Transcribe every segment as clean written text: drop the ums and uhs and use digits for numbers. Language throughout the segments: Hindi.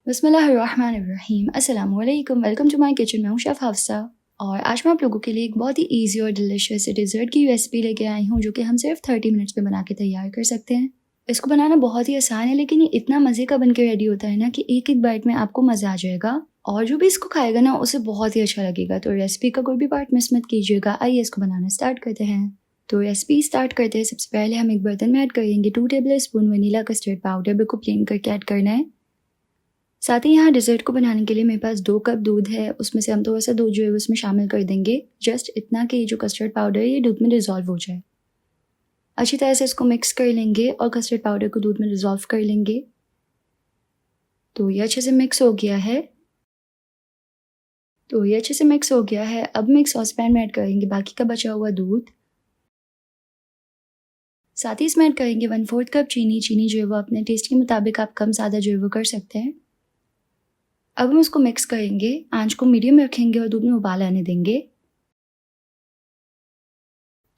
बिस्मिल्लाहिर्रहमानिर्रहीम। अस्सलामुअलैकुम। Welcome to my kitchen. मैं हूँ शेफ़ हफ्सा और आज मैं आप लोगों के लिए एक बहुत ही ईजी और डिलीशियस डिज़र्ट की रेसिपी लेके आई हूँ जो कि हम सिर्फ 30 मिनट्स में बना के तैयार कर सकते हैं। इसको बनाना बहुत ही आसान है लेकिन ये इतना मज़े का बन के रेडी होता है ना कि एक एक बाइट में आपको मज़ा आ जाएगा और जो भी इसको खाएगा ना उसे बहुत ही अच्छा लगेगा। तो रेसिपी का कोई भी पार्ट मिस मत कीजिएगा। आइए इसको बनाना स्टार्ट करते हैं। तो रेसिपी स्टार्ट करते हैं। सबसे पहले हम एक बर्तन में ऐड करेंगे 2 table spoon vanilla custard powder. बिल्कुल प्लेन करके ऐड करना है। साथ ही यहाँ डिज़र्ट को बनाने के लिए मेरे पास 2 कप दूध है। उसमें से हम थोड़ा सा दूध जो है उसमें शामिल कर देंगे, जस्ट इतना कि जो कस्टर्ड पाउडर है ये दूध में डिज़ोल्व हो जाए। अच्छी तरह से इसको मिक्स कर लेंगे और कस्टर्ड पाउडर को दूध में डिज़ोल्व कर लेंगे। तो ये अच्छे से मिक्स हो गया है। अब हम एक सॉस पैन में ऐड करेंगे बाकी का बचा हुआ दूध। साथ ही इसमें ऐड करेंगे 1/4 कप चीनी। चीनी जो है वो अपने टेस्ट के मुताबिक आप कम ज़्यादा जो है वो कर सकते हैं। अब हम इसको मिक्स करेंगे, आंच को मीडियम में रखेंगे और दूध में उबाल आने देंगे।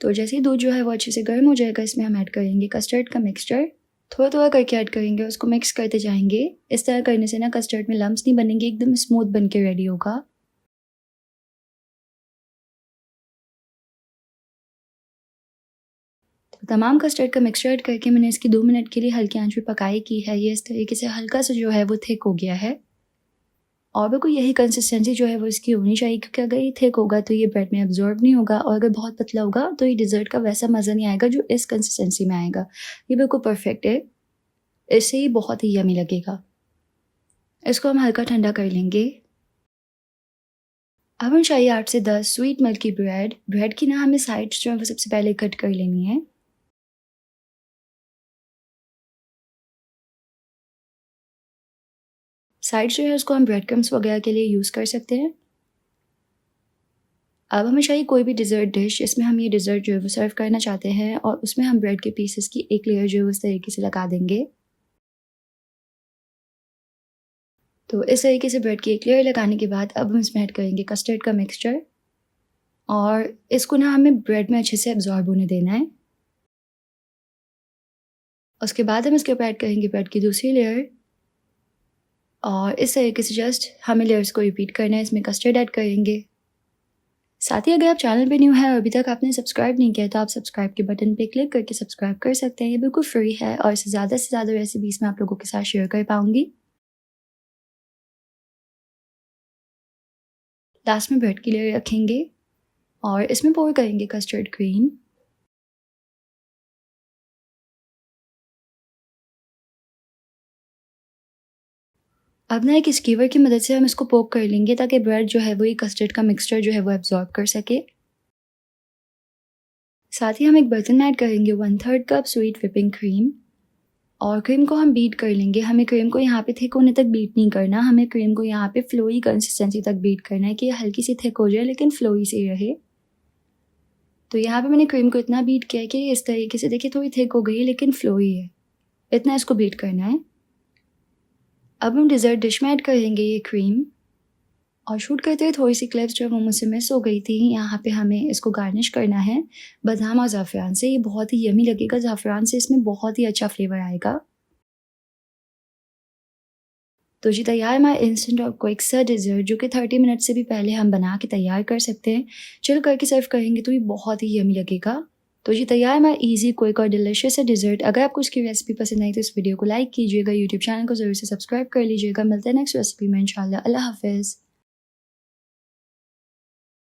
तो जैसे ही दूध जो है वो अच्छे से गर्म हो जाएगा, इसमें हम ऐड करेंगे कस्टर्ड का मिक्सचर। थोड़ा थोड़ा करके ऐड करेंगे, उसको मिक्स करते जाएंगे। इस तरह करने से ना कस्टर्ड में लम्स नहीं बनेंगे, एकदम स्मूथ बन के रेडी होगा। तो तमाम कस्टर्ड का मिक्सचर ऐड करके मैंने इसकी 2 मिनट के लिए हल्की आंच पे पकाई की है। ये इस तरीके से हल्का सा जो है वो थिक हो गया है और बिल्कुल यही कंसिस्टेंसी जो है वो इसकी होनी चाहिए, क्योंकि अगर ये थिक होगा तो ये ब्रेड में एब्जॉर्ब नहीं होगा और अगर बहुत पतला होगा तो ये डिज़र्ट का वैसा मज़ा नहीं आएगा जो इस कंसिस्टेंसी में आएगा। ये बिल्कुल परफेक्ट है, इससे ही बहुत ही यमी लगेगा। इसको हम हल्का ठंडा कर लेंगे। अब हम चाहिए 8 से 10 स्वीट मिल्की ब्रेड। ब्रेड की ना हमें साइड्स जो है वो सबसे पहले कट कर लेनी है। साइड्स जो है उसको हम ब्रेड क्रम्स वगैरह के लिए यूज़ कर सकते हैं। अब हमें चाहिए कोई भी डिज़र्ट डिश जिसमें हम ये डिज़र्ट जो है वो सर्व करना चाहते हैं और उसमें हम ब्रेड के पीसेस की एक लेयर जो है उस तरीके से लगा देंगे। तो इस तरीके से ब्रेड की एक लेयर लगाने के बाद अब हम इसमें ऐड करेंगे कस्टर्ड का मिक्सचर और इसको ना हमें ब्रेड में अच्छे से एब्जॉर्ब होने देना है। उसके बाद हम इसके ऊपर ऐड करेंगे ब्रेड की दूसरी लेयर और इस तरीके से जस्ट हमें लेयर्स को रिपीट करना है। इसमें कस्टर्ड ऐड करेंगे। साथ ही अगर आप चैनल पे न्यू है और अभी तक आपने सब्सक्राइब नहीं किया तो आप सब्सक्राइब के बटन पे क्लिक करके सब्सक्राइब कर सकते हैं। ये बिल्कुल फ्री है और इसे ज़्यादा से ज़्यादा रेसिपीज़ मैं आप लोगों के साथ शेयर कर पाऊँगी। लास्ट में ब्रेड की लेयर रखेंगे और इसमें पोर करेंगे कस्टर्ड क्रीम। अब ना एक स्कीवर की मदद से हम इसको पोक कर लेंगे ताकि ब्रेड जो है वो ये कस्टर्ड का मिक्सचर जो है वो एब्जॉर्ब कर सके। साथ ही हम एक बर्तन में ऐड करेंगे 1/3 कप स्वीट व्हिपिंग क्रीम और क्रीम को हम बीट कर लेंगे। हमें क्रीम को यहाँ पे थिक होने तक बीट नहीं करना, हमें क्रीम को यहाँ पे फ्लोई कंसिस्टेंसी तक बीट करना है कि ये हल्की सी थिक हो जाए लेकिन फ्लोई से रहे। तो यहाँ पे मैंने क्रीम को इतना बीट किया है कि इस तरीके से देखिए थोड़ी थिक हो गई है लेकिन फ्लोई है, इतना इसको बीट करना है। अब हम डिज़र्ट डिश में ऐड करेंगे ये क्रीम और शूट करते हुए थोड़ी सी क्लिप्स जो वो मुझसे मिस हो गई थी। यहाँ पे हमें इसको गार्निश करना है बादाम और ज़ाफ़रान से। ये बहुत ही यमी लगेगा, ज़ाफ़रान से इसमें बहुत ही अच्छा फ्लेवर आएगा। तो जी तैयार हमारा इंस्टेंट और क्विक सा डिज़र्ट जो कि 30 मिनट से भी पहले हम बना के तैयार कर सकते हैं। चिल करके सर्व करेंगे तो ये बहुत ही यमी लगेगा। तो जी तैयार हमारा ईज़ी, क्विक और डिलीशियस सा डिज़र्ट। अगर आपको इसकी रेसिपी पसंद आई तो इस वीडियो को लाइक कीजिएगा, यूट्यूब चैनल को ज़रूर से सब्सक्राइब कर लीजिएगा। मिलते हैं नेक्स्ट रेसिपी में इंशाल्लाह। अल्लाह हाफ़िज़।